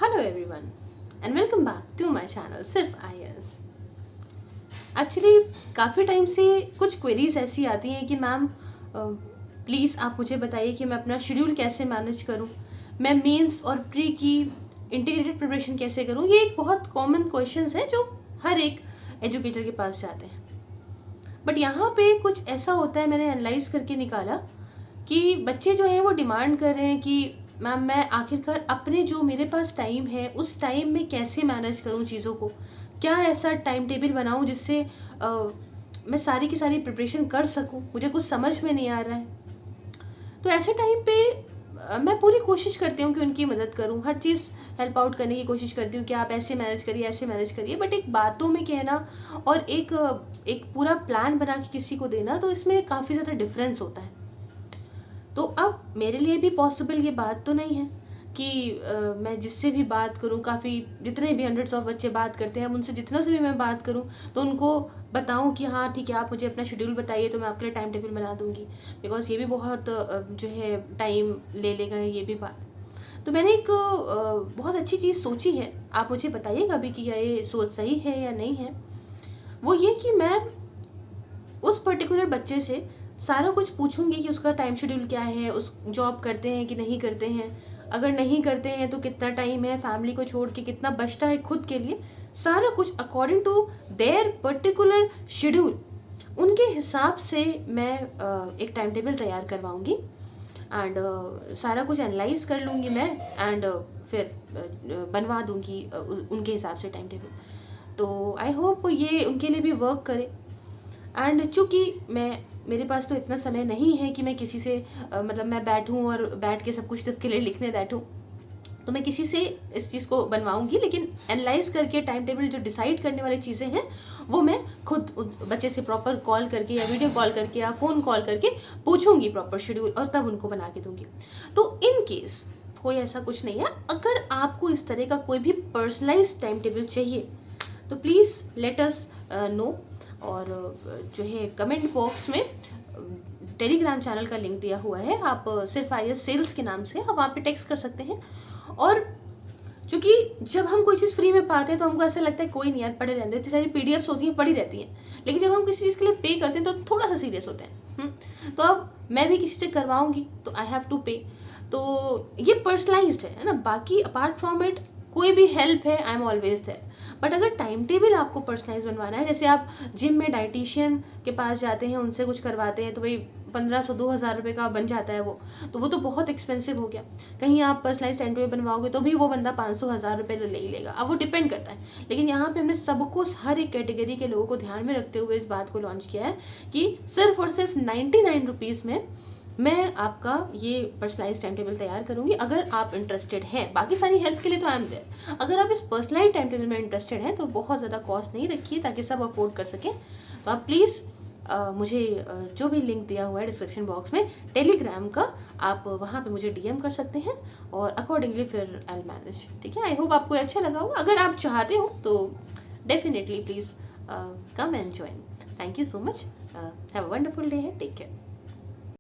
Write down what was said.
Hello everyone and welcome back to my channel सिर्फ IAS। Actually काफ़ी time से कुछ क्वेरीज ऐसी आती हैं कि मैम प्लीज़ आप मुझे बताइए कि मैं अपना शेड्यूल कैसे मैनेज करूं, मैं मेंस और प्री की इंटीग्रेटेड प्रिपरेशन कैसे करूं। ये एक बहुत कॉमन क्वेश्चंस हैं जो हर एक एजुकेटर के पास जाते हैं। बट यहाँ पे कुछ ऐसा होता है, मैंने एनालाइज करके निकाला कि बच्चे जो हैं वो डिमांड कर रहे हैं कि मैम मैं आखिरकार अपने जो मेरे पास टाइम है उस टाइम में कैसे मैनेज करूँ चीज़ों को, क्या ऐसा टाइम टेबल बनाऊँ जिससे मैं सारी की सारी प्रिपरेशन कर सकूँ। मुझे कुछ समझ में नहीं आ रहा है। तो ऐसे टाइम पे मैं पूरी कोशिश करती हूँ कि उनकी मदद करूँ, हर चीज़ हेल्प आउट करने की कोशिश करती हूँ कि आप ऐसे मैनेज करिए ऐसे मैनेज करिए। बट एक बातों में कहना और एक पूरा प्लान बना के किसी को देना, तो इसमें काफ़ी ज़्यादा डिफरेंस होता है। तो अब मेरे लिए भी पॉसिबल ये बात तो नहीं है कि मैं जिससे भी बात करूं, काफ़ी जितने भी हंड्रेड्स ऑफ बच्चे बात करते हैं, उनसे जितना से भी मैं बात करूं तो उनको बताऊं कि हाँ ठीक है, आप मुझे अपना शेड्यूल बताइए तो मैं आपके लिए टाइम टेबल बना दूंगी। बिकॉज ये भी बहुत जो है टाइम ले लेगा ये भी बात। तो मैंने एक बहुत अच्छी चीज़ सोची है, आप मुझे बताइएगा अभी कि ये सोच सही है या नहीं है। वो ये कि मैं उस पर्टिकुलर बच्चे से सारा कुछ पूछूंगी कि उसका टाइम शेड्यूल क्या है, उस जॉब करते हैं कि नहीं करते हैं, अगर नहीं करते हैं तो कितना टाइम है, फैमिली को छोड़ के कितना बचता है खुद के लिए, सारा कुछ according to their particular schedule उनके हिसाब से मैं एक टाइम टेबल तैयार करवाऊंगी एंड सारा कुछ एनालाइज कर लूँगी मैं एंड फिर बनवा दूँगी उनके हिसाब से टाइम टेबल। तो आई होप ये उनके लिए भी वर्क करे। एंड चूँकि मेरे पास तो इतना समय नहीं है कि मैं किसी से मतलब मैं बैठूं और बैठ के सब कुछ के लिए लिखने बैठूं, तो मैं किसी से इस चीज़ को बनवाऊंगी। लेकिन एनालाइज करके टाइम टेबल जो डिसाइड करने वाली चीज़ें हैं वो मैं खुद बच्चे से प्रॉपर कॉल करके या वीडियो कॉल करके या फ़ोन कॉल करके पूछूंगी प्रॉपर शेड्यूल, और तब उनको बना के दूंगी। तो इन केस कोई ऐसा कुछ नहीं है, अगर आपको इस तरह का कोई भी पर्सनलाइज टाइम टेबल चाहिए तो प्लीज़ लेट अस नो। और जो है कमेंट बॉक्स में टेलीग्राम चैनल का लिंक दिया हुआ है, आप सिर्फ IAS सेल्स के नाम से आप वहाँ पे टेक्स्ट कर सकते हैं। और क्योंकि जब हम कोई चीज़ फ्री में पाते हैं तो हमको ऐसा लगता है कोई नहीं यार पढ़े रहते हैं, इतनी सारी PDFs होती हैं पड़ी रहती हैं। लेकिन जब हम किसी चीज़ के लिए पे करते हैं तो थोड़ा सा सीरियस होते हैं। तो अब मैं भी किसी से करवाऊंगी तो आई हैव टू पे। तो ये पर्सनलाइज्ड है ना। बाकी अपार्ट फ्रॉम इट कोई भी हेल्प है, I am always there. But अगर टाइम टेबल आपको पर्सनलाइज बनवाना है, जैसे आप जिम में डाइटिशियन के पास जाते हैं, उनसे कुछ करवाते हैं, तो भाई 1500-2000 रुपये का बन जाता है वो तो बहुत एक्सपेंसिव हो गया। कहीं आप पर्सनलाइज टाइम टेबल बनवाओगे तो भी वो बंदा 500-1000 रुपये ले ही लेगा। अब वो डिपेंड करता है। लेकिन यहाँ पे हमने सबको, हर एक कैटेगरी के लोगों को ध्यान में रखते हुए इस बात को लॉन्च किया है कि सिर्फ और सिर्फ 99 रुपीज़ में मैं आपका ये पर्सनलाइज टाइम टेबल तैयार करूंगी, अगर आप इंटरेस्टेड हैं। बाकी सारी हेल्प के लिए तो आई एम देयर। अगर आप इस पर्सनलाइज टाइम टेबल में इंटरेस्टेड हैं तो बहुत ज़्यादा कॉस्ट नहीं रखिए ताकि सब अफोर्ड कर सकें। तो आप प्लीज़ मुझे जो भी लिंक दिया हुआ है डिस्क्रिप्शन बॉक्स में टेलीग्राम का, आप वहाँ पे मुझे DM कर सकते हैं और अकॉर्डिंगली फिर आई मैनेज। ठीक है, आई होप आपको अच्छा लगा होगा। अगर आप चाहते हो तो definitely please come and join. Thank you so much. Have a wonderful day है। Take care.